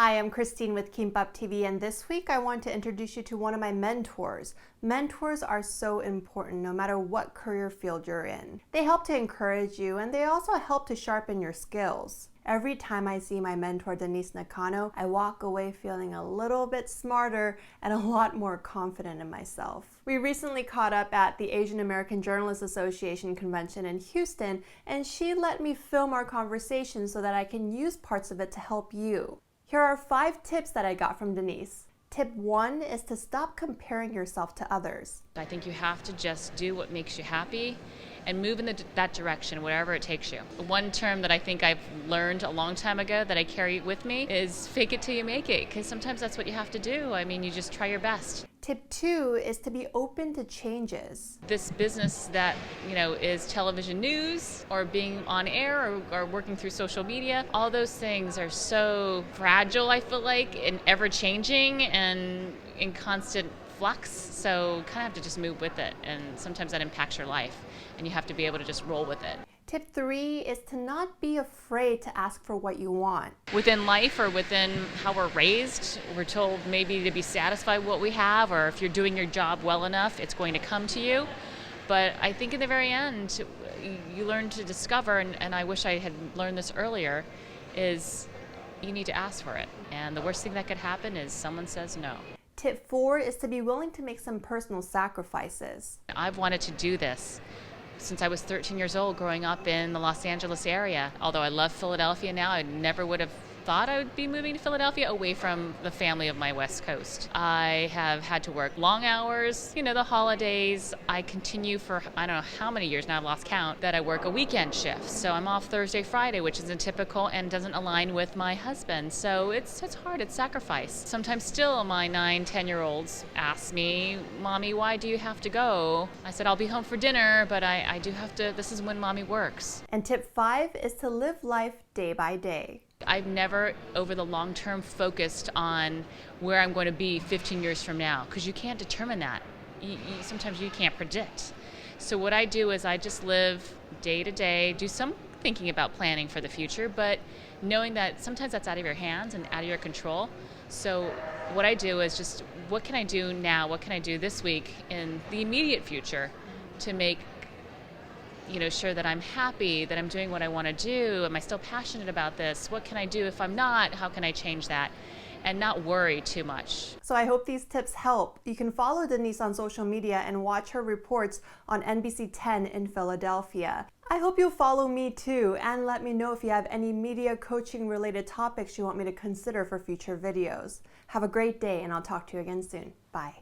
Hi, I'm Christine with Kimbap TV, and this week I want to introduce you to one of my mentors. Mentors are so important no matter what career field you're in. They help to encourage you, and they also help to sharpen your skills. Every time I see my mentor, Denise Nakano, I walk away feeling a little bit smarter and a lot more confident in myself. We recently caught up at the Asian American Journalists Association convention in Houston, and she let me film our conversation so that I can use parts of it to help you. Here are 5 tips that I got from Denise. Tip 1 is to stop comparing yourself to others. I think you have to just do what makes you happy and move in that direction, wherever it takes you. One term that I think I've learned a long time ago that I carry with me is fake it till you make it, because sometimes that's what you have to do. I mean, you just try your best. Tip 2 is to be open to changes. This business that, is television news or being on air or working through social media, all those things are so fragile, I feel like, and ever-changing and in constant flux, so kind of have to just move with it, and sometimes that impacts your life, and you have to be able to just roll with it. Tip 3 is to not be afraid to ask for what you want. Within life or within how we're raised, we're told maybe to be satisfied with what we have, or if you're doing your job well enough, it's going to come to you. But I think in the very end, you learn to discover, and I wish I had learned this earlier, is you need to ask for it. And the worst thing that could happen is someone says no. Tip 4 is to be willing to make some personal sacrifices. I've wanted to do this since I was 13 years old, growing up in the Los Angeles area. Although I love Philadelphia now, I never would have thought I would be moving to Philadelphia away from the family of my West Coast. I have had to work long hours, the holidays. I continue for, I don't know how many years now, I've lost count, that I work a weekend shift. So I'm off Thursday, Friday, which isn't typical and doesn't align with my husband. So it's hard, it's sacrifice. Sometimes still my 9, 10-year-olds ask me, Mommy, why do you have to go? I said, I'll be home for dinner, but I do have to, this is when Mommy works. And tip 5 is to live life day by day. I've never, over the long term, focused on where I'm going to be 15 years from now, because you can't determine that. Sometimes you can't predict. So what I do is I just live day to day, do some thinking about planning for the future, but knowing that sometimes that's out of your hands and out of your control. So what I do is just, what can I do now? What can I do this week in the immediate future to make sure that I'm happy, that I'm doing what I want to do? Am I still passionate about this? What can I do? If I'm not, how can I change that? And not worry too much. So I hope these tips help. You can follow Denise on social media and watch her reports on NBC 10 in Philadelphia. I hope you'll follow me too, and let me know if you have any media coaching related topics you want me to consider for future videos. Have a great day, and I'll talk to you again soon. Bye.